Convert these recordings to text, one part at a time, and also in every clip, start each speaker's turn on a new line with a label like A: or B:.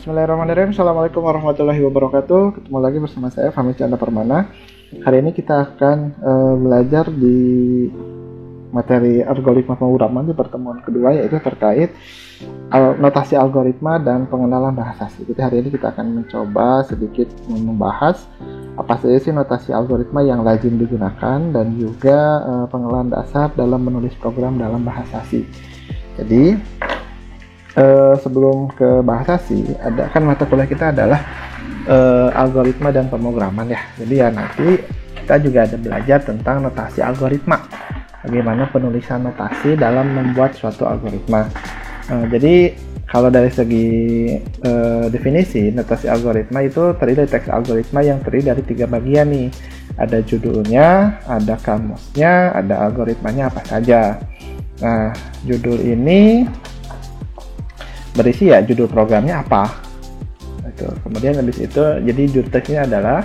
A: Bismillahirrahmanirrahim. Assalamualaikum warahmatullahi wabarakatuh. Ketemu lagi bersama saya Fahmi Chandra Permana. Hari ini kita akan belajar di materi algoritma pemrograman di pertemuan kedua, yaitu terkait notasi algoritma dan pengenalan bahasa asing. Jadi hari ini kita akan mencoba sedikit membahas apa saja sih notasi algoritma yang lazim digunakan dan juga pengenalan dasar dalam menulis program dalam bahasa asing. Jadi sebelum ke bahasa sih, ada kan mata kuliah kita adalah algoritma dan pemrograman ya. Jadi ya nanti kita juga ada belajar tentang notasi algoritma, bagaimana penulisan notasi dalam membuat suatu algoritma. Jadi kalau dari segi definisi, notasi algoritma itu terdiri dari teks algoritma yang terdiri dari 3 bagian nih. Ada judulnya, ada kamusnya, ada algoritmanya apa saja. Nah, judul ini berisi ya judul programnya apa itu. Kemudian habis itu jadi judul teksnya adalah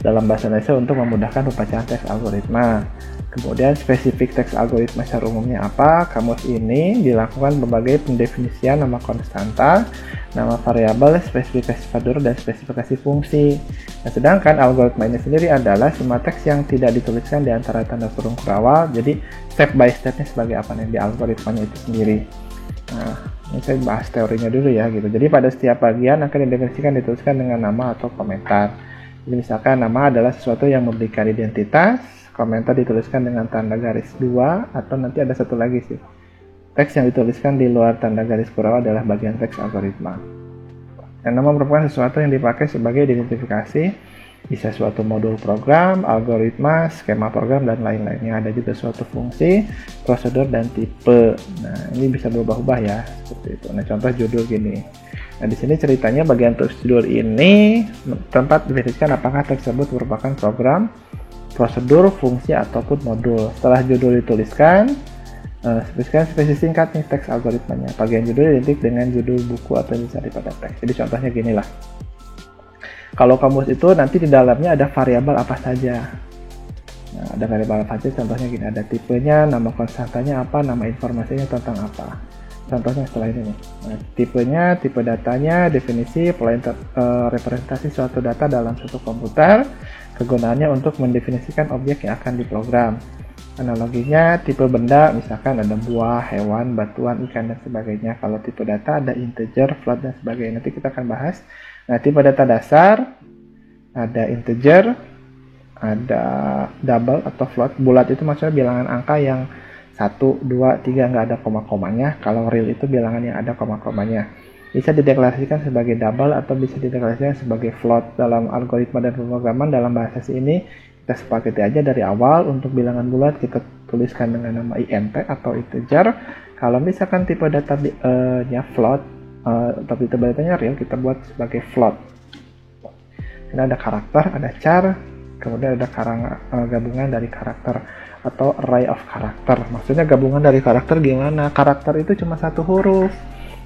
A: dalam bahasa Indonesia untuk memudahkan pembacaan teks algoritma. Kemudian spesifik teks algoritma secara umumnya apa. Kamus ini dilakukan berbagai pendefinisian nama konstanta, nama variabel, spesifikasi prosedur, dan spesifikasi fungsi. Nah, sedangkan algoritma ini sendiri adalah semua teks yang tidak dituliskan di antara tanda kurung awal. Jadi step by stepnya sebagai apa nih di algoritmanya itu sendiri. Nah, ini saya bahas teorinya dulu ya gitu. Jadi pada setiap bagian akan didefinisikan dituliskan dengan nama atau komentar. Jadi misalkan nama adalah sesuatu yang memberikan identitas, komentar dituliskan dengan tanda garis 2, atau nanti ada satu lagi sih. Teks yang dituliskan di luar tanda garis kurang adalah bagian teks algoritma. Dan nama merupakan sesuatu yang dipakai sebagai identifikasi, bisa suatu modul program, algoritma, skema program, dan lain-lainnya. Ada juga suatu fungsi, prosedur, dan tipe. Nah, ini bisa berubah-ubah ya, seperti itu. Nah, contoh judul gini. Nah, di sini ceritanya bagian judul ini tempat didefinisikan apakah tersebut merupakan program, prosedur, fungsi, ataupun modul. Setelah judul dituliskan, spesifikasi singkat nih teks algoritmanya. Bagian judul identik dengan judul buku atau intisari pada teks. Jadi contohnya gini lah. Kalau kamus itu nanti di dalamnya ada variabel apa saja. Nah, ada variabel apa saja, contohnya gini, ada tipenya, nama konstantanya apa, nama informasinya tentang apa. Contohnya setelah ini nih. Nah, tipenya, tipe datanya, definisi, representasi suatu data dalam suatu komputer, kegunaannya untuk mendefinisikan objek yang akan diprogram. Analoginya, tipe benda, misalkan ada buah, hewan, batuan, ikan, dan sebagainya. Kalau tipe data ada integer, float, dan sebagainya. Nanti kita akan bahas. Nah, tipe data dasar, ada integer, ada double atau float. Bulat itu maksudnya bilangan angka yang 1, 2, 3 nggak ada koma-komanya. Kalau real itu bilangan yang ada koma-komanya. Bisa dideklarasikan sebagai double atau bisa dideklarasikan sebagai float. Dalam algoritma dan pemrograman dalam bahasa C ini, kita sepakati aja dari awal. Untuk bilangan bulat kita tuliskan dengan nama int atau integer. Kalau misalkan tipe datanya float, tapi tipe datanya real, kita buat sebagai float. Ini ada karakter, ada char, kemudian ada gabungan dari karakter atau array of karakter. Maksudnya gabungan dari karakter gimana? Karakter itu cuma satu huruf.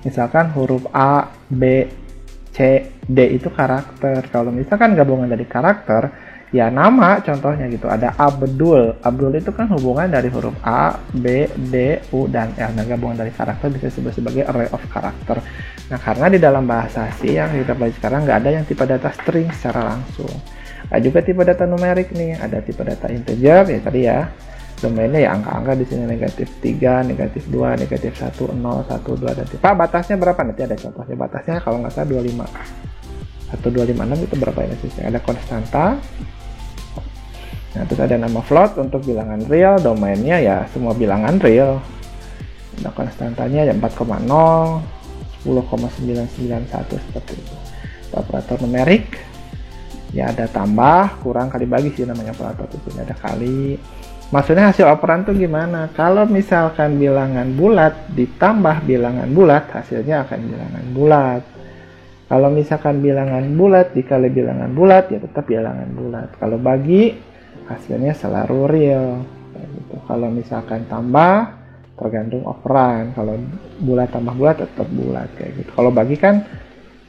A: Misalkan huruf A, B, C, D itu karakter. Kalau misalkan gabungan dari karakter, ya nama contohnya gitu. Ada Abdul. Abdul itu kan hubungan dari huruf A, B, D, U, dan L. Nah, gabungan dari karakter bisa disebut sebagai array of karakter. Nah, karena di dalam bahasa C yang kita belajar sekarang nggak ada yang tipe data string secara langsung. Ada juga tipe data numerik nih. Ada tipe data integer ya tadi ya. Domainnya ya angka-angka di sini negatif 3, negatif 2, negatif 1, 0, 1, 2, dan tipe. Pak, batasnya berapa? Nanti ada contohnya. Batasnya kalau nggak salah 25. 1256 itu berapa ini sih? Ada konstanta. Nah, terus ada nama float untuk bilangan real, domainnya ya semua bilangan real. Ada konstantanya ya 4,0, 10,991 seperti itu. Operator numerik ya ada tambah, kurang, kali bagi sih namanya operator itu. Ada kali. Maksudnya hasil operan tuh gimana? Kalau misalkan bilangan bulat ditambah bilangan bulat, hasilnya akan bilangan bulat. Kalau misalkan bilangan bulat dikali bilangan bulat, ya tetap bilangan bulat. Kalau bagi, hasilnya selalu real. Gitu. Kalau misalkan tambah, tergantung operan. Kalau bulat tambah bulat, tetap bulat. Kayak gitu. Kalau bagi kan,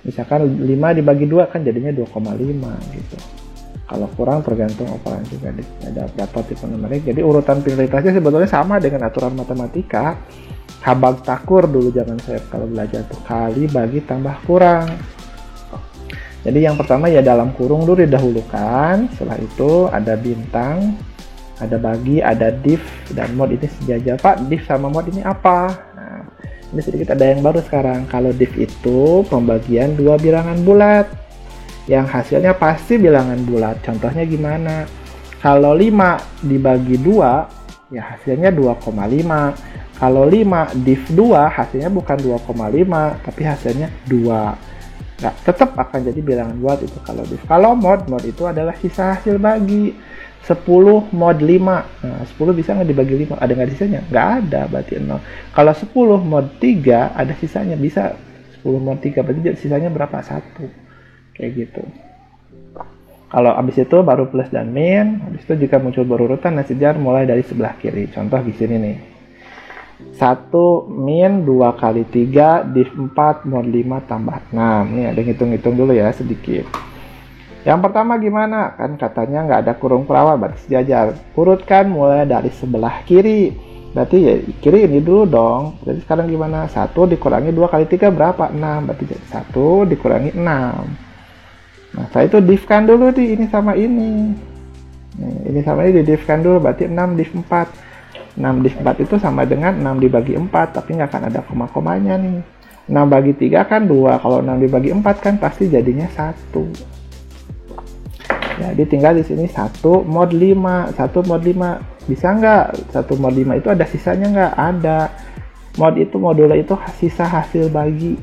A: misalkan 5 dibagi 2 kan jadinya 2,5 gitu. Kalau kurang tergantung operan juga. Ada berapa tipe numerik. Jadi urutan prioritasnya sebetulnya sama dengan aturan matematika. Habag takur dulu zaman saya kalau belajar tuh, kali bagi tambah kurang. Jadi yang pertama ya dalam kurung dulu didahulukan, setelah itu ada bintang, ada bagi, ada div, dan mod ini sejajar. Pak, div sama mod ini apa? Nah, ini sedikit ada yang baru sekarang. Kalau div itu pembagian dua bilangan bulat, yang hasilnya pasti bilangan bulat. Contohnya gimana? Kalau 5 dibagi 2, ya hasilnya 2,5. Kalau 5 div 2, hasilnya bukan 2,5, tapi hasilnya 2. Nah, tetap akan jadi bilangan bulat itu kalau div. Kalau mod itu adalah sisa hasil bagi. 10 mod 5. Nah, 10 bisa nggak dibagi 5? Ada nggak sisanya? Nggak ada, berarti 0. Kalau 10 mod 3, ada sisanya. Bisa 10 mod 3, berarti sisanya berapa? 1. Kayak gitu. Kalau habis itu baru plus dan min. Habis itu jika muncul berurutan dan sejajar mulai dari sebelah kiri. Contoh di sini nih. 1 min 2 kali 3 div 4 mod 5 tambah 6. Nih ada ngitung-ngitung dulu ya sedikit. Yang pertama gimana? Kan katanya nggak ada kurung perawat, berarti sejajar. Urutkan mulai dari sebelah kiri. Berarti ya kiri ini dulu dong. Jadi sekarang gimana? 1 dikurangi 2 kali 3 berapa? 6. Berarti 1 dikurangi 6. Nah setelah itu divkan dulu di ini sama ini. Nih, ini sama ini didivkan dulu, berarti 6 div 4. 6 div 4 itu sama dengan 6 dibagi 4, tapi nggak akan ada koma-komanya nih. 6 bagi 3 kan 2, kalau 6 dibagi 4 kan pasti jadinya 1. Jadi tinggal di sini 1 mod 5. 1 mod 5 bisa nggak? 1 mod 5 itu ada sisanya nggak? Ada. Mod itu modulo itu sisa hasil bagi.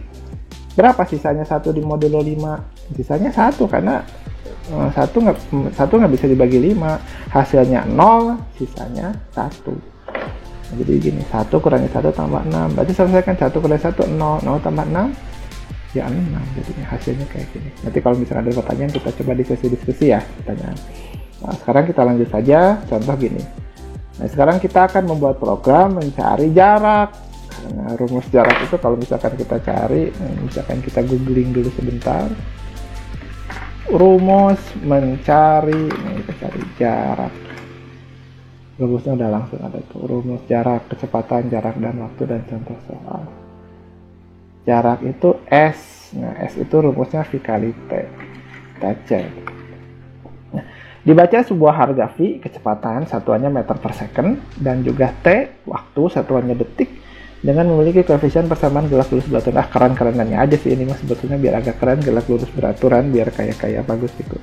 A: Berapa sisanya 1 di modulo 5? Sisanya 1 karena 1 nggak bisa dibagi 5. Hasilnya 0, sisanya 1. Jadi gini, 1 kurangi 1 tambah 6. Berarti selesaikan 1 kurangi 1, 0. 0 tambah 6, ya 6. Jadinya hasilnya kayak gini. Nanti kalau misalnya ada pertanyaan, kita coba di sesi diskusi ya pertanyaan. Nah, sekarang kita lanjut saja. Contoh gini. Nah, sekarang kita akan membuat program mencari jarak. Nah, rumus jarak itu kalau misalkan kita cari, misalkan kita googling dulu sebentar. Rumus mencari, kita cari jarak. Rumusnya udah langsung ada tuh. Rumus jarak, kecepatan, jarak, dan waktu, dan contoh soal. Jarak itu S. Nah, S itu rumusnya V kali T. Kita cek. Nah, dibaca sebuah harga V, kecepatan, satuannya meter per second, dan juga T, waktu, satuannya detik, dengan memiliki koefisien persamaan gerak lurus beraturan. Keren-kerenannya aja sih ini mas, sebetulnya biar agak keren, gerak lurus beraturan, biar kayak bagus gitu.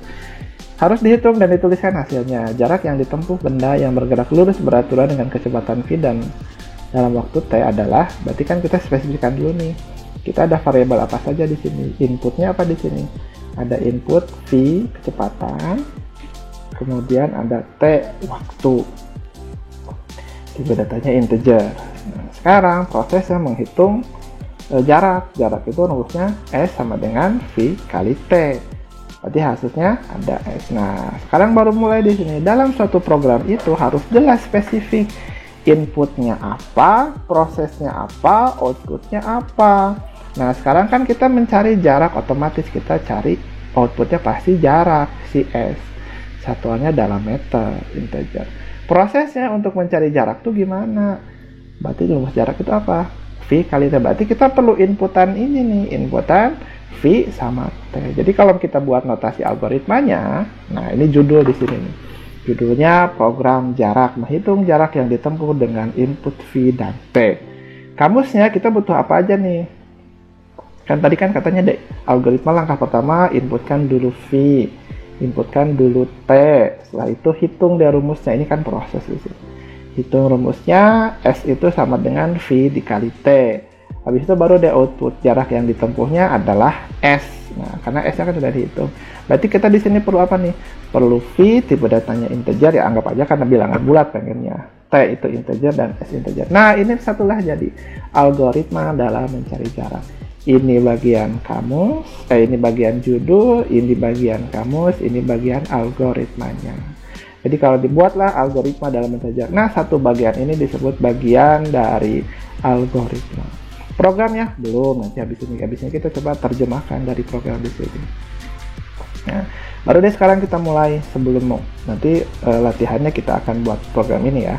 A: Harus dihitung dan dituliskan hasilnya. Jarak yang ditempuh benda yang bergerak lurus beraturan dengan kecepatan V dan dalam waktu T adalah, berarti kan kita spesifikkan dulu nih. Kita ada variabel apa saja di sini? Inputnya apa di sini? Ada input V, kecepatan, kemudian ada T, waktu. Tipe datanya integer. Nah, sekarang prosesnya menghitung jarak. Jarak itu rumusnya S sama dengan V kali T. Berarti hasilnya ada S. Nah, sekarang baru mulai di sini. Dalam suatu program itu harus jelas spesifik. Inputnya apa, prosesnya apa, outputnya apa. Nah, sekarang kan kita mencari jarak, otomatis kita cari outputnya pasti jarak, si S. Satuannya dalam meter, integer. Prosesnya untuk mencari jarak tuh gimana? Berarti rumus jarak itu apa? V kali T. Berarti kita perlu inputan ini nih, inputan V sama T. Jadi kalau kita buat notasi algoritmanya, nah ini judul di sini nih. Judulnya program jarak, menghitung jarak yang ditempuh dengan input V dan T. Kamusnya kita butuh apa aja nih? Kan tadi kan katanya deh, algoritma langkah pertama inputkan dulu V, inputkan dulu T. Setelah itu hitung deh rumusnya. Ini kan proses di sini. Hitung rumusnya, S itu sama dengan V dikali T. Habis itu baru ada output. Jarak yang ditempuhnya adalah S. Nah, karena S-nya kan sudah dihitung. Berarti kita di sini perlu apa nih? Perlu V, tipe datanya integer, ya anggap aja karena bilangan bulat pengennya. T itu integer dan S integer. Nah, ini satulah jadi algoritma dalam mencari jarak. Ini bagian kamus, ini bagian judul, ini bagian kamus, ini bagian algoritmanya. Jadi kalau dibuatlah algoritma dalam mencari jarak. Nah, satu bagian ini disebut bagian dari algoritma. Programnya belum, nanti habis ini kita coba terjemahkan dari program di sini. Nah, baru deh sekarang kita mulai. Sebelum nanti latihannya kita akan buat program ini ya.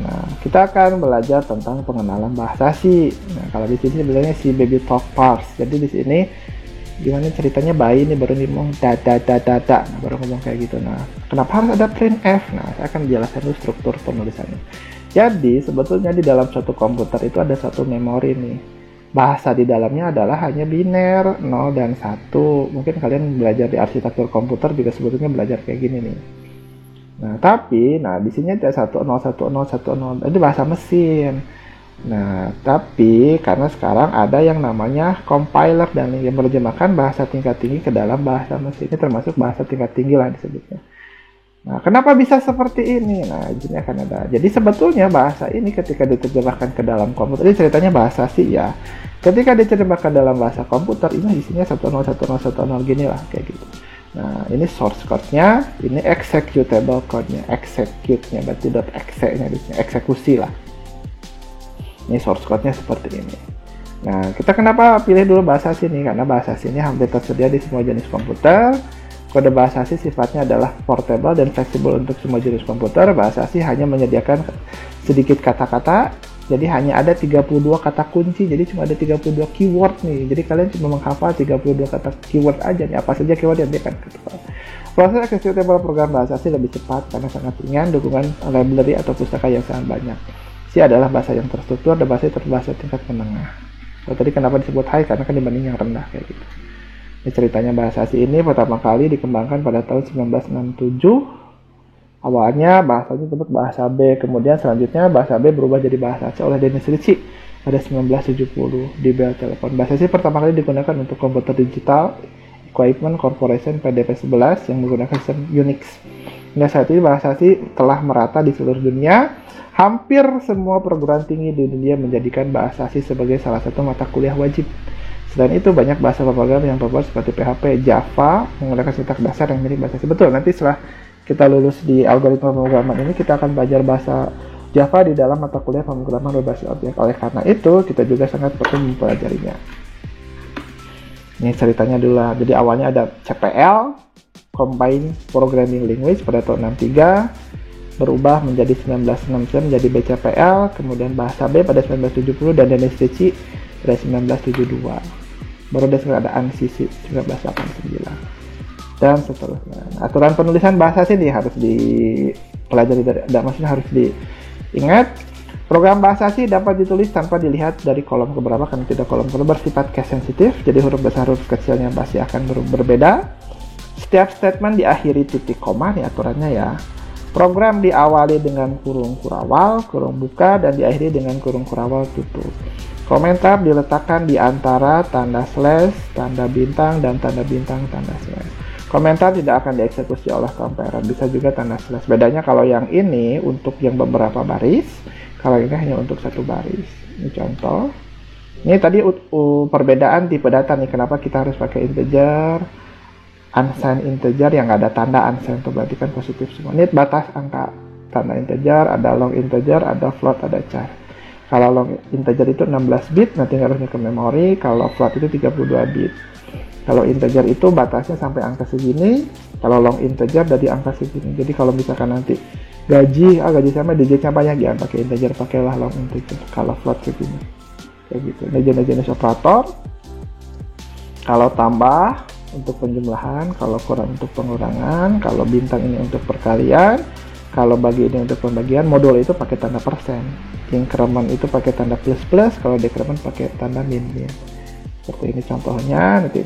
A: Nah, kita akan belajar tentang pengenalan bahasa C. Nah, kalau di sini sebenarnya C Baby Talk Parse. Jadi di sini gimana ceritanya bayi ini baru ngomong data, baru ngomong kayak gitu. Nah, kenapa harus ada printf? Nah, saya akan jelaskan dulu struktur penulisannya. Jadi sebetulnya di dalam suatu komputer itu ada satu memori nih. Bahasa di dalamnya adalah hanya biner 0 dan 1. Mungkin kalian belajar di arsitektur komputer juga sebetulnya belajar kayak gini nih. Nah, tapi di sini ada 10101010. Itu bahasa mesin. Nah, tapi karena sekarang ada yang namanya compiler dan yang menerjemahkan bahasa tingkat tinggi ke dalam bahasa mesin. Ini termasuk bahasa tingkat tinggi lah disebutnya. Nah, kenapa bisa seperti ini? Nah, ini akan ada. Jadi sebetulnya bahasa ini ketika diterjemahkan ke dalam komputer, ini ceritanya bahasa C ya. Ketika diterjemahkan dalam bahasa komputer, ini isinya 101010 gini lah, kayak gitu. Nah, ini source code-nya, ini executable code-nya, execute-nya, berarti .exe-nya, eksekusi lah. Ini source code-nya seperti ini. Nah, kita kenapa pilih dulu bahasa C ini? Karena bahasa C ini hampir tersedia di semua jenis komputer. Kode bahasa C sifatnya adalah portable dan fleksibel untuk semua jenis komputer. Bahasa C hanya menyediakan sedikit kata-kata, jadi hanya ada 32 kata kunci, jadi cuma ada 32 keyword nih. Jadi kalian cuma menghafal 32 kata keyword aja nih, apa saja keyword yang dia akan ketahui. Proses executable program bahasa C lebih cepat karena sangat ringan, dukungan library atau pustaka yang sangat banyak. C adalah bahasa yang terstruktur dan bahasa tingkat menengah. So, tadi kenapa disebut high? Karena kan dibanding yang rendah kayak gitu. Ini ceritanya bahasa C ini pertama kali dikembangkan pada tahun 1967. Awalnya bahasanya disebut bahasa B, kemudian selanjutnya bahasa B berubah jadi bahasa C oleh Dennis Ritchie pada 1970 di Bell Telephone. Bahasa C pertama kali digunakan untuk komputer digital Equipment Corporation PDP-11 yang menggunakan sistem Unix. Hingga saat ini bahasa C telah merata di seluruh dunia. Hampir semua perguruan tinggi di dunia menjadikan bahasa C sebagai salah satu mata kuliah wajib. Selain itu, banyak bahasa pemrograman yang populer seperti PHP, Java, menggunakan sintaks dasar yang mirip bahasa C. Betul, nanti setelah kita lulus di algoritma pemrograman ini, kita akan belajar bahasa Java di dalam mata kuliah pemrograman berbasis objek. Oleh karena itu, kita juga sangat perlu mempelajarinya. Ini ceritanya dulu lah. Jadi awalnya ada CPL, Combined Programming Language pada tahun 63, berubah menjadi 1969 menjadi BCPL, kemudian bahasa B pada 1970 dan Dennis Ritchie pada 1972. Baru ada ANSI 1989 dan seterusnya. Aturan penulisan bahasa sini harus dipelajari maksudnya harus diingat. Program bahasa C dapat ditulis tanpa dilihat dari kolom keberapa karena tidak kolom bersifat case sensitif. Jadi huruf besar huruf kecilnya pasti akan berbeda. Setiap statement diakhiri titik koma, nih aturannya ya. Program diawali dengan kurung kurawal, kurung buka, dan diakhiri dengan kurung kurawal tutup. Komentar diletakkan di antara tanda slash, tanda bintang, dan tanda bintang, tanda slash. Komentar tidak akan dieksekusi oleh kompiler, bisa juga tanda slash. Bedanya kalau yang ini untuk yang beberapa baris, kalau ini hanya untuk satu baris. Ini contoh. Ini tadi perbedaan tipe data nih, kenapa kita harus pakai integer, unsigned integer yang nggak ada tanda unsigned, itu berarti kan positif semua. Ini batas angka, tanda integer, ada long integer, ada float, ada char. Kalau long integer itu 16 bit, nanti harusnya ke memori. Kalau float itu 32 bit. Kalau integer itu batasnya sampai angka segini. Kalau long integer dari angka segini. Jadi kalau misalkan nanti gaji sama digitnya banyak, jangan pakai integer, pakailah long integer. Kalau float segini, kayak gitu. Ini jenis operator. Kalau tambah untuk penjumlahan, kalau kurang untuk pengurangan, kalau bintang ini untuk perkalian, kalau bagi ini untuk pembagian. Modul itu pakai tanda persen. Increment itu pakai tanda plus, kalau decrement pakai tanda min. Seperti ini contohnya. Nanti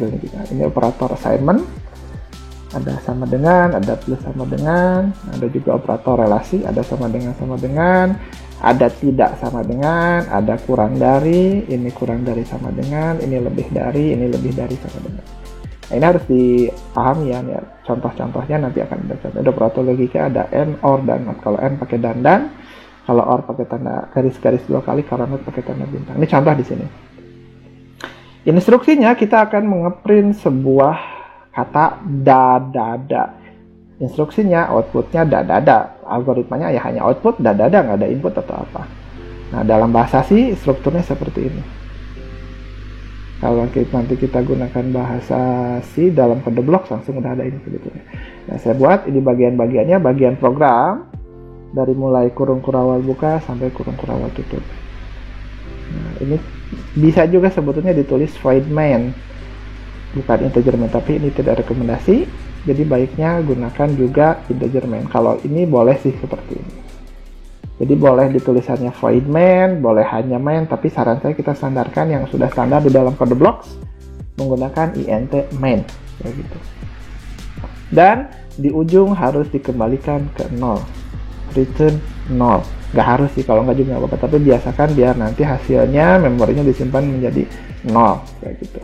A: ini operator assignment, ada sama dengan, ada plus sama dengan, ada juga operator relasi, ada sama dengan, ada tidak sama dengan, ada kurang dari, ini kurang dari sama dengan, ini lebih dari sama dengan. Nah, ini harus dipahami ya, contoh-contohnya nanti akan ada contoh. Ada operator logika, ada and, or, dan not. Kalau and pakai dan, kalau or pakai tanda garis-garis 2 kali, kalau not pakai tanda bintang. Ini contoh di sini. Instruksinya kita akan mengeprint sebuah kata da. Instruksinya outputnya da. Algoritmanya ya hanya output da, nggak ada input atau apa. Nah, dalam bahasa C strukturnya seperti ini. Kalau nanti kita gunakan bahasa C dalam kode blok, langsung udah ada ini sebetulnya. Nah, saya buat ini bagian-bagiannya, bagian program dari mulai kurung kurawal buka sampai kurung kurawal tutup. Nah, ini bisa juga sebetulnya ditulis void main. bukan integer main, tapi ini tidak rekomendasi. Jadi baiknya gunakan juga integer main. Kalau ini boleh sih seperti ini. Jadi boleh ditulisannya void main, boleh hanya main, tapi saran saya kita standarkan yang sudah standar di dalam kode blocks menggunakan int main, kayak gitu. Dan di ujung harus dikembalikan ke 0, return 0. Nggak harus sih, kalau nggak juga nggak apa-apa, tapi biasakan biar nanti hasilnya memorinya disimpan menjadi 0, kayak gitu.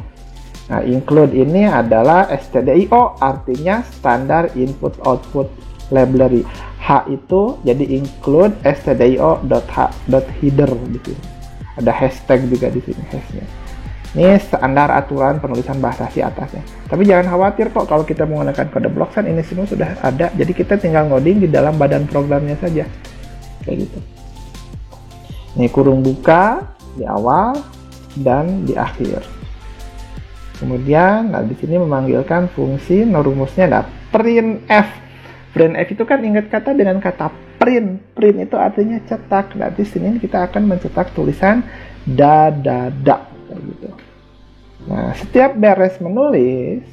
A: Nah, include ini adalah stdio, artinya standar input output library. H itu jadi include stdio.h.header di sini. Ada hashtag juga di sini hashnya. Ini standar aturan penulisan bahasa C atasnya. Tapi jangan khawatir kok kalau kita menggunakan kode blocks, kan ini semua sudah ada. Jadi kita tinggal ngoding di dalam badan programnya saja. Kayak gitu. Ini kurung buka di awal dan di akhir. Kemudian, nah di sini memanggilkan fungsi, rumusnya ada printf. Printf itu kan ingat kata dengan kata print. Print itu artinya cetak. Nah, di sini kita akan mencetak tulisan da. Kayak gitu. Nah, setiap beres menulis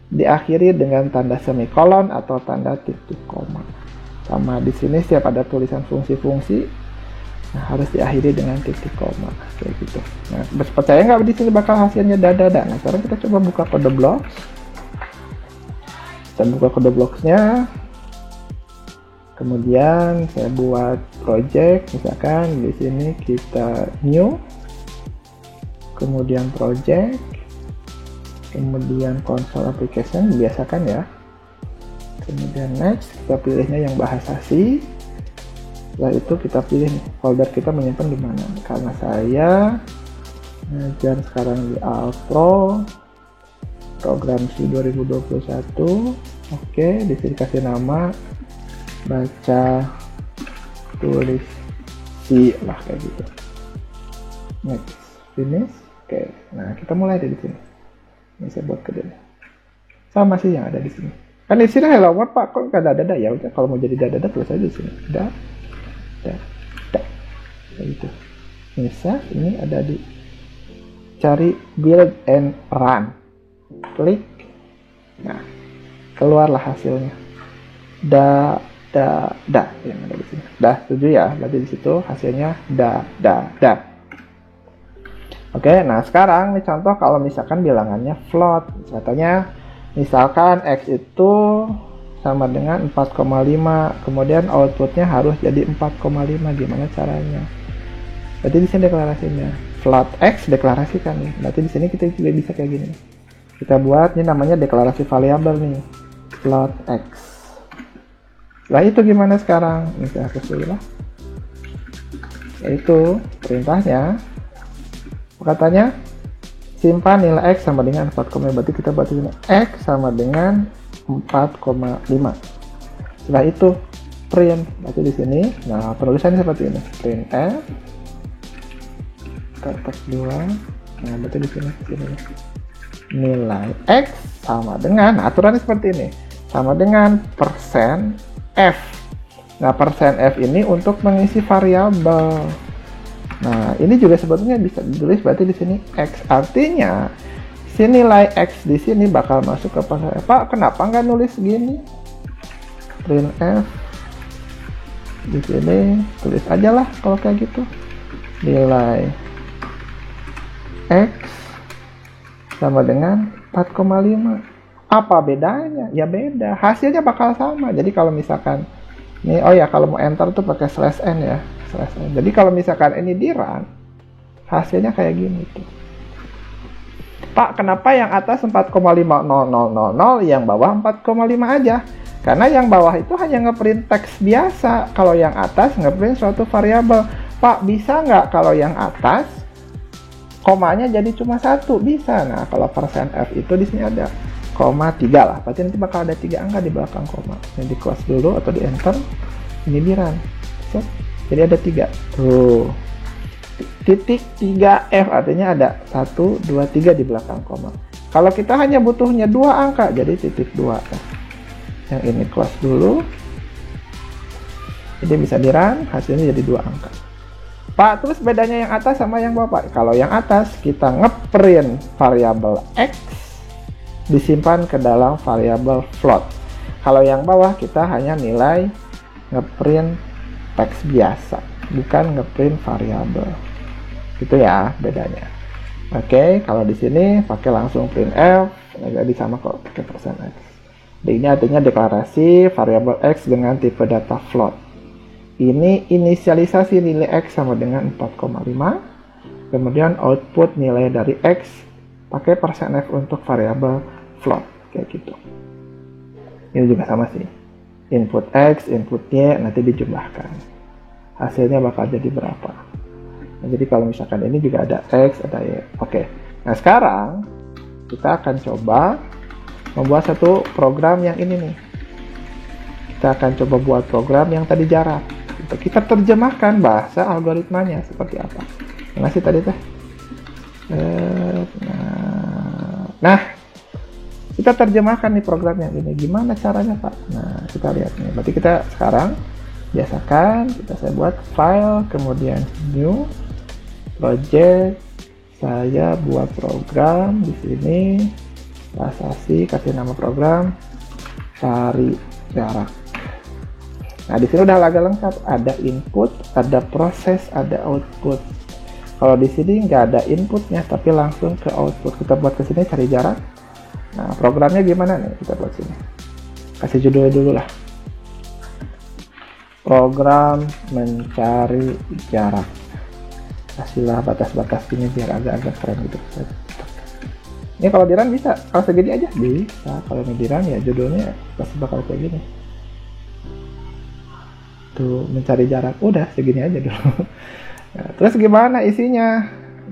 A: diakhiri dengan tanda semikolon atau tanda titik koma. Sama di sini setiap ada tulisan fungsi-fungsi, nah, harus diakhiri dengan titik koma, kayak gitu. Nah, percaya nggak di sini bakal hasilnya da. Nah, sekarang kita coba buka kode blocks. Kita buka kode blocksnya. Kemudian saya buat project, misalkan di sini kita new, kemudian project, kemudian console application, biasakan ya. Kemudian next, kita pilihnya yang bahasa C. Setelah itu kita pilih folder kita menyimpan di mana. Karena saya ngajar sekarang di Alpro, program C 2021. Oke, di sini kasih nama, baca, tulis C lah, kayak gitu. Next, finish. Oke, nah kita mulai dari sini. Ini saya buat kedua. Sama sih yang ada di sini. Kan di sini hello world Pak, kok nggak ada. Ya udah, kalau mau jadi da tulis aja di sini. Da. Kayak gitu. Ini save, ini ada di cari build and run. Klik. Nah, keluarlah hasilnya. Da yang ada di sini. Dah setuju ya? Berarti di situ hasilnya da. Oke, nah sekarang nih contoh kalau misalkan bilangannya float. Katanya misalkan X itu sama dengan 4,5, kemudian outputnya harus jadi 4,5. Gimana caranya? Berarti di sini deklarasinya float X deklarasikan nih. Berarti di sini kita juga bisa kayak gini. Kita buat ini namanya deklarasi variabel nih, float X. Nah itu gimana sekarang? Ini saya hapus dulu lah. Yaitu perintahnya, katanya simpan nilai X sama dengan 4, berarti kita buat ini X sama dengan 4,5. Setelah itu print, berarti di sini. Nah penulisannya seperti ini, printf kertas 2. Nah berarti di sini nilai X sama dengan, nah, aturannya seperti ini, sama dengan persen F. Nah persen F ini untuk mengisi variabel. Nah, ini juga sebetulnya bisa ditulis berarti di sini X. Artinya, si nilai X di sini bakal masuk ke persen F. Pak, kenapa nggak nulis gini? Printf di sini tulis aja lah kalau kayak gitu. Nilai X sama dengan 4,5. Apa bedanya? Ya beda. Hasilnya bakal sama. Jadi kalau misalkan ini, oh ya, kalau mau enter tuh pakai /n ya. Jadi kalau misalkan ini di run, hasilnya kayak gini tuh. Pak, kenapa yang atas 4,50000, yang bawah 4,5 aja? Karena yang bawah itu hanya ngeprint teks biasa. Kalau yang atas ngeprint suatu variabel. Pak, bisa nggak kalau yang atas komanya jadi cuma 1? Bisa. Nah, kalau persen F itu di sini ada 0,3 lah. Berarti nanti bakal ada 3 angka di belakang koma. Ini di close dulu atau di enter. Ini di run. Set. Jadi ada 3 tuh, titik 3F artinya ada 1, 2, 3 di belakang koma. Kalau kita hanya butuhnya 2 angka, jadi titik 2F. Yang ini close dulu, jadi bisa di run, hasilnya jadi 2 angka. Pak, terus bedanya yang atas sama yang bawah? Kalau yang atas kita ngeprint variabel X disimpan ke dalam variabel float. Kalau yang bawah kita hanya nilai ngeprint teks biasa, bukan ngeprint variabel. Gitu ya bedanya. Oke, kalau di sini pakai langsung printf, jadi sama kok pakai %x. Ini artinya deklarasi variabel x dengan tipe data float. Ini inisialisasi nilai x sama dengan 4,5. Kemudian output nilai dari x pakai %f untuk variabel float, kayak gitu. Ini juga sama sih. Input x, input y nanti dijumlahkan. Hasilnya bakal jadi berapa. Nah, jadi kalau misalkan ini juga ada x, ada y. Oke. Nah, sekarang kita akan coba membuat satu program yang ini nih. Kita akan coba buat program yang tadi jarak. Kita terjemahkan bahasa algoritmanya seperti apa. Mana sih tadi teh? Nah, kita terjemahkan nih program yang ini. Gimana caranya, Pak? Nah, kita lihat nih. Berarti kita sekarang biasakan saya buat file, kemudian new project. Saya buat program di sini. Kasih nama program cari jarak. Nah, di sini udah agak lengkap, ada input, ada proses, ada output. Kalau di sini nggak ada inputnya tapi langsung ke output. Kita buat ke sini cari jarak. Nah, programnya gimana nih? Kita buat sini. Kasih judul dulu lah. Program mencari jarak. Kasihlah batas-batas ini biar agak-agak keren gitu. Ini kalau di run bisa, kalau segini aja bisa. Kalau ini di run ya judulnya pasti bakal kayak gini. Tuh, mencari jarak. Udah segini aja dulu. Nah, terus gimana isinya?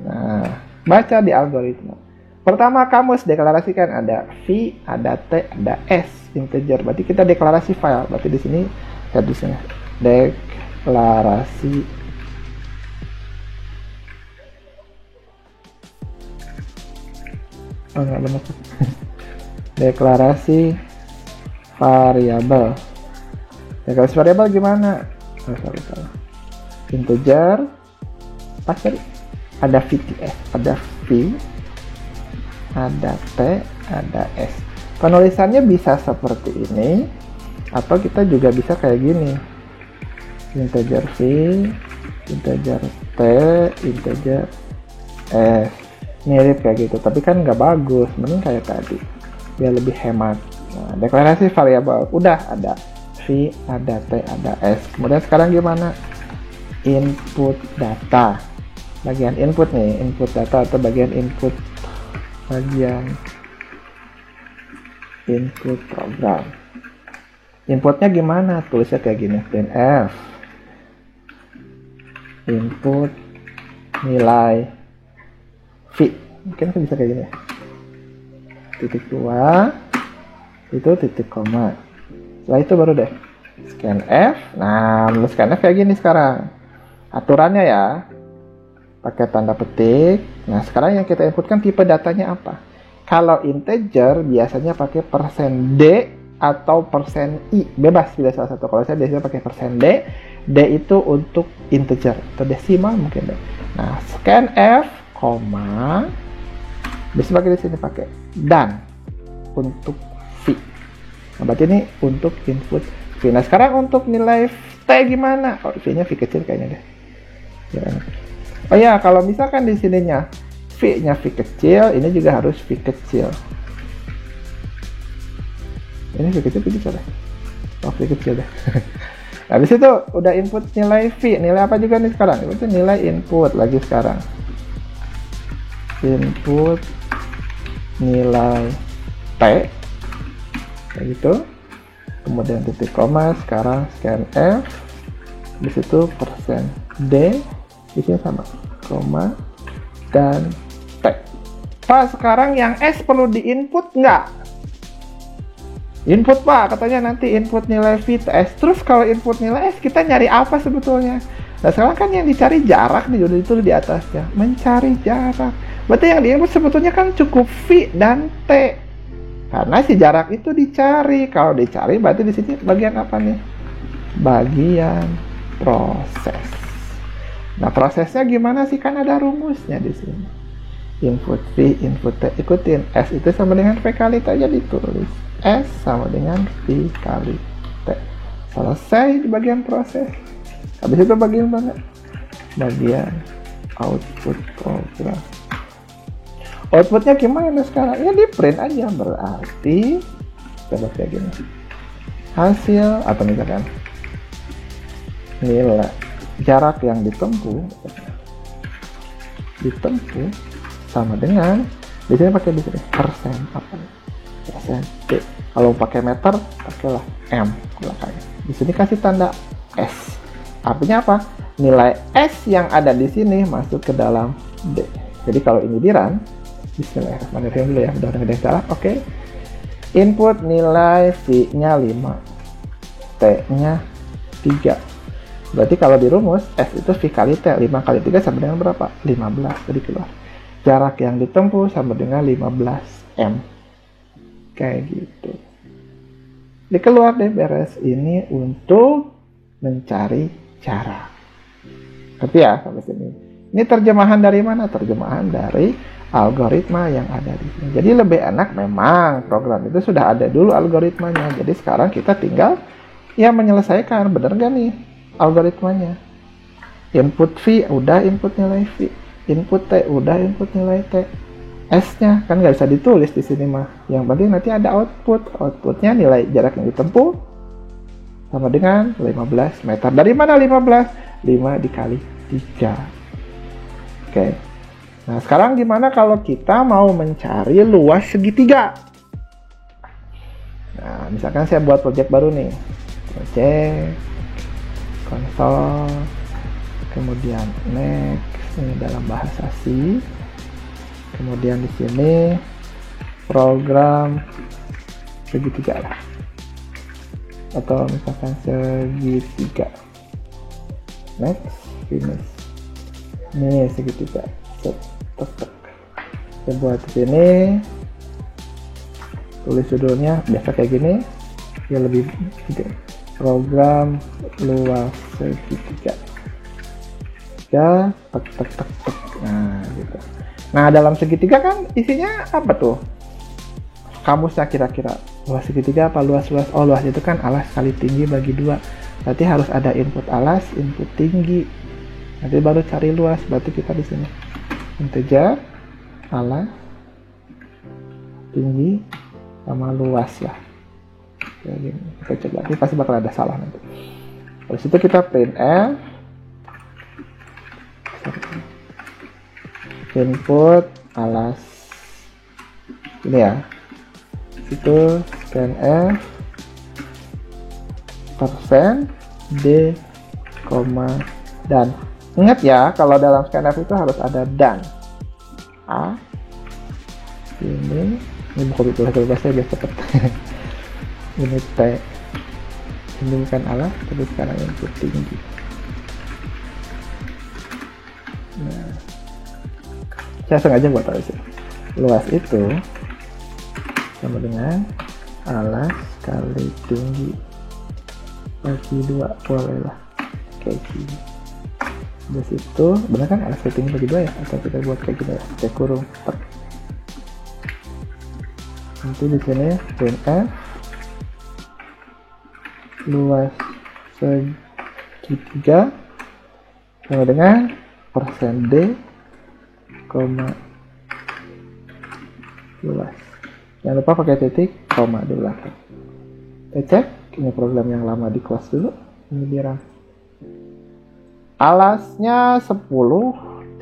A: Nah, baca di algoritma. Pertama kamus deklarasikan ada v, ada t, ada s integer. Berarti kita deklarasi file. Berarti di sini saya tulisnya deklarasi enggak benar. Deklarasi variabel. Deklarasi variabel gimana? Integer. Pas tadi ada vts, ada v, ada t, ada s. Penulisannya bisa seperti ini, atau kita juga bisa kayak gini. Integer v, integer t, integer s. Mirip kayak gitu, tapi kan nggak bagus, mending kayak tadi biar lebih hemat. Nah, deklarasi variabel udah ada v, ada t, ada s. Kemudian sekarang gimana? Input data, bagian input nih, input data atau bagian input, bagian input program. Inputnya gimana? Tulisnya kayak gini, printf input nilai v, mungkin bisa kayak gini ya, titik 2 itu titik koma. Setelah itu baru deh scanf. Nah, menurut scanf kayak gini sekarang aturannya ya, pakai tanda petik. Nah, sekarang yang kita inputkan tipe datanya apa. Kalau integer biasanya pakai %d atau %i, bebas pilih salah satu. Kalau saya biasanya pakai %d. D itu untuk integer atau desimal mungkin deh. Nah, scanf koma, bisa pakai di sini pakai dan untuk v. Nah, berarti ini untuk input v. Nah, sekarang untuk nilai t gimana? Oh, v-nya v kecil kayaknya deh. Ya. Oh ya, kalau misalkan di sininya v-nya v kecil, ini juga harus v kecil. Ini v kecil bisa deh. Oh, v kecil deh. Habis itu udah input nilai v. Nilai apa juga nih sekarang? Itu nilai input lagi sekarang. Input nilai t kayak gitu, kemudian titik koma, sekarang scanf, di situ %d, di sini sama koma dan t. Pak, sekarang yang s perlu diinput nggak? Input Pak, katanya nanti input nilai v s. Terus kalau input nilai s kita nyari apa sebetulnya? Nah, sekarang kan yang dicari jarak nih, udah ditulis di atasnya, mencari jarak. Berarti yang diinput sebetulnya kan cukup v dan t. Karena si jarak itu dicari. Kalau dicari berarti di sini bagian apa nih? Bagian proses. Nah, prosesnya gimana sih? Kan ada rumusnya di sini. input V, input T, ikutin. S itu sama dengan V kali T aja ditulis. S sama dengan V kali T. Selesai di bagian proses. Habis itu bagian mana? Bagian output program. Outputnya gimana sekarang? Ya di print aja, berarti coba kayak gini. Hasil atau misalkan nilai jarak yang ditempuh sama dengan, di sini pakai di sini persen apa? Persen T. Kalau pakai meter pakailah M belakangnya. Di sini kasih tanda S. Artinya apa? Nilai S yang ada di sini masuk ke dalam D. Jadi kalau ini di run, bismillahirrahmanirrahim dulu ya, udah ada yang salah. Oke. Input nilai V-nya 5, T-nya 3. Berarti kalau dirumus, S itu V kali T, 5 kali 3 sama dengan berapa? 15, jadi keluar. Jarak yang ditempuh sama dengan 15 M. Kayak gitu. Dikeluar deh beres. Ini untuk mencari cara. Tapi ya, sampai sini. Ini terjemahan dari mana? Terjemahan dari algoritma yang ada di sini. Jadi lebih enak memang program itu sudah ada dulu algoritmanya. Jadi sekarang kita tinggal ya menyelesaikan, bener gak nih algoritmanya. Input V udah input nilai V, input T udah input nilai T. S-nya kan nggak bisa ditulis di sini mah. Yang penting nanti ada output. Outputnya nilai jarak yang ditempuh sama dengan 15 meter. Dari mana 15? 5 dikali 3. Oke. Nah, sekarang gimana kalau kita mau mencari luas segitiga? Nah, misalkan saya buat project baru nih. Project, konsol, kemudian next, ini dalam bahasa C. Kemudian di sini program segitiga lah. Atau misalkan segitiga. Next, finish. Ini segitiga. Saya buat di sini, tulis judulnya biasa kayak gini, ya lebih gitu. Program luas segitiga. Ya, tek. Nah, gitu. Nah, dalam segitiga kan isinya apa tuh? Kamusnya kira-kira luas segitiga apa luas? Oh, luas itu kan alas kali tinggi bagi 2. Berarti harus ada input alas, input tinggi. Nanti baru cari luas. Berarti kita di sini integer alas tinggi sama luas ya. Kayak gini. Kita coba. Ini pasti bakal ada salah nanti. Terus itu kita print F input alas ini ya. Itu scanf persen D, dan ingat ya, kalau dalam scanf itu harus ada dan. A ini buku bahasa biar cepet. Ini T, ini bukan alas, tapi sekarang input tinggi. Nah, saya sengaja buat alas itu. Luas itu sama dengan alas kali tinggi bagi 2, boleh lah kayak gini. Di situ benar kan alas kali tinggi bagi 2 ya, atau kita buat kayak gini ya, kayak kurung tek. Nanti di sini printf luas segitiga sama dengan persen D, luas. Jangan lupa pakai titik, koma di belakang. Kita cek, ini program yang lama di kelas dulu. Ini biar alasnya 10,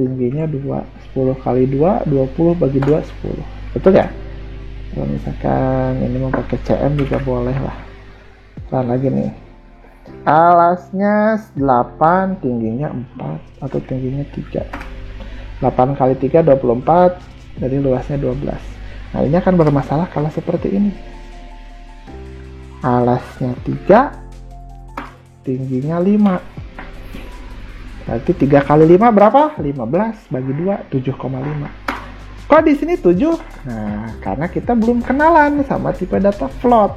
A: tingginya 2. 10 kali 2, 20 bagi 2, 10. Betul ya? Kalau misalkan ini mau pakai CM juga boleh lah. Pelan lagi nih. Alasnya 8, tingginya 4, atau tingginya 3. 8 kali 3, 24, jadi luasnya 12. Nah, ini akan bermasalah kalau seperti ini. Alasnya 3, tingginya 5. Berarti 3 kali 5 berapa? 15 bagi 2, 7,5. Kok di sini 7? Nah, karena kita belum kenalan sama tipe data float.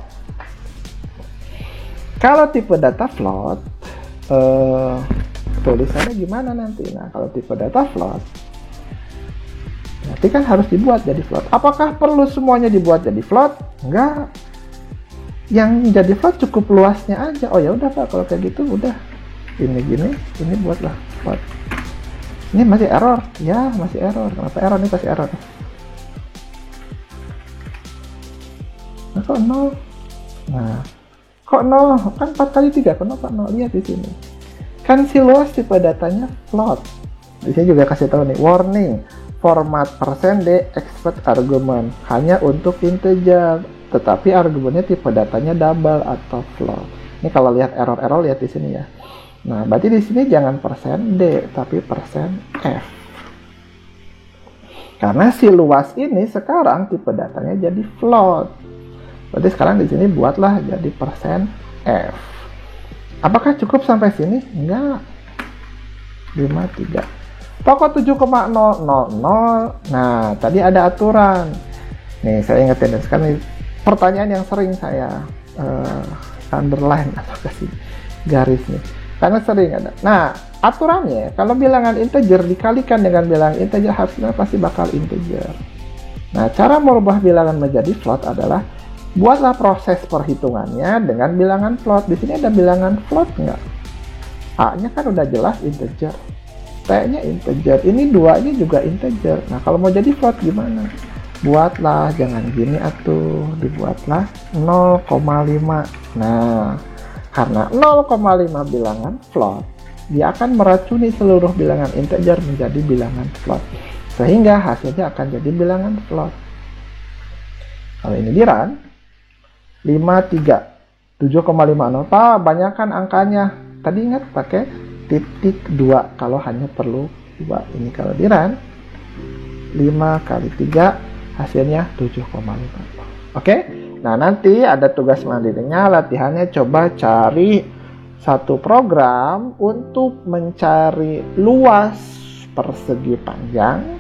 A: Kalau tipe data float, tulisannya gimana nanti? Nah, kalau tipe data float, berarti kan harus dibuat jadi float. Apakah perlu semuanya dibuat jadi float? Enggak. Yang jadi float cukup luasnya aja. Oh ya udah Pak, kalau kayak gitu udah ini gini, ini buatlah float. Ini masih error. Ya, masih error. Kenapa error? Ini pasti error. Nah, kok 0? Nah, kok 0? Kan 4 kali 3. Kenapa 0? Lihat di sini. Kan si luas tipe datanya float. Di sini juga kasih tahu nih, warning. Format %d expect argument hanya untuk integer, tetapi argumennya tipe datanya double atau float. Ini kalau lihat error-error lihat di sini ya. Nah, berarti di sini jangan %d tapi %f. Karena si luas ini sekarang tipe datanya jadi float. Berarti sekarang di sini buatlah jadi %f. Apakah cukup sampai sini? Enggak. 53. Pokok 7,000. Nah, tadi ada aturan. Nih, saya ingetin sekarang pertanyaan yang sering saya underline atau kasih garis nih. Karena sering ada. Nah, aturannya kalau bilangan integer dikalikan dengan bilangan integer hasilnya pasti bakal integer. Nah, cara merubah bilangan menjadi float adalah buatlah proses perhitungannya dengan bilangan float. Di sini ada bilangan float nggak? A-nya kan udah jelas integer. T-nya integer, ini 2-nya juga integer. Nah, kalau mau jadi float gimana? Buatlah, jangan gini atuh, dibuatlah 0,5. Nah, karena 0,5 bilangan float, dia akan meracuni seluruh bilangan integer menjadi bilangan float. Sehingga hasilnya akan jadi bilangan float. Kalau ini di run, 53, 7,50. Pak, banyak kan angkanya. Tadi ingat pakai titik 2 kalau hanya perlu 2. Ini kalau di run 5 kali 3 hasilnya 7,5. Oke? Nah, nanti ada tugas mandirinya, latihannya coba cari satu program untuk mencari luas persegi panjang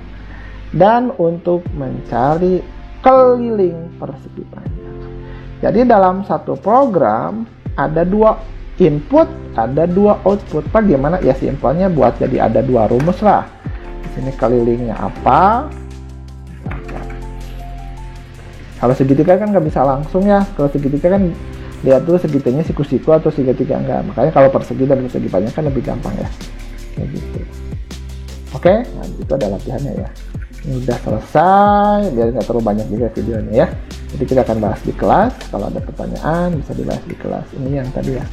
A: dan untuk mencari keliling persegi panjang. Jadi dalam satu program ada 2 input, ada 2 output. Bagaimana? Ya simpelnya buat jadi ada 2 rumus lah. Di sini kelilingnya apa? Kalau segitiga kan nggak bisa langsung ya. Kalau segitiga kan lihat dulu segitiganya siku-siku atau segitiga enggak. Makanya kalau persegi dan persegi panjang kan lebih gampang ya. Kayak gitu. Oke, nah itu ada latihannya ya. Ini udah selesai, biar nggak terlalu banyak juga videonya ya. Jadi kita akan bahas di kelas. Kalau ada pertanyaan bisa dibahas di kelas. Ini yang tadi ya,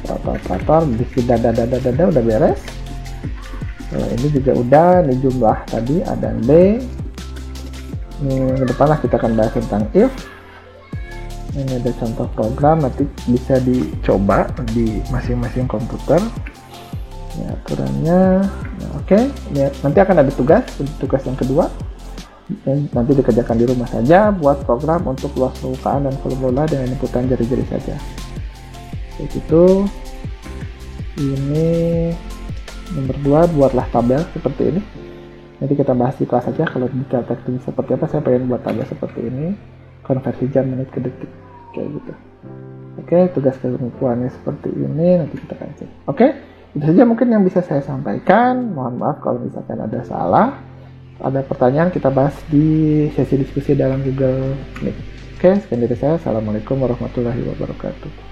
A: operator, dada udah beres. Kalau ini juga udah, ini jumlah tadi A dan B. Ini ke depan lah kita akan bahas tentang if. Ini ada contoh program, nanti bisa dicoba di masing-masing komputer. Ya, aturannya. Nah, oke. Ya, nanti akan ada tugas yang kedua. Nanti dikerjakan di rumah saja, buat program untuk luas permukaan dan volume dengan inputan jari-jari saja. Kayak gitu. Ini nomor 2, buatlah tabel seperti ini. Nanti kita bahas di kelas saja. Kalau detail teknis seperti apa, saya pengen buat tabel seperti ini, konversi jam menit ke detik kayak gitu. Oke, tugas keilmuannya seperti ini, nanti kita akan cek. Oke, itu saja mungkin yang bisa saya sampaikan. Mohon maaf kalau misalkan ada salah. Ada pertanyaan kita bahas di sesi diskusi dalam Google Meet. Oke, sekian dari saya. Assalamualaikum warahmatullahi wabarakatuh.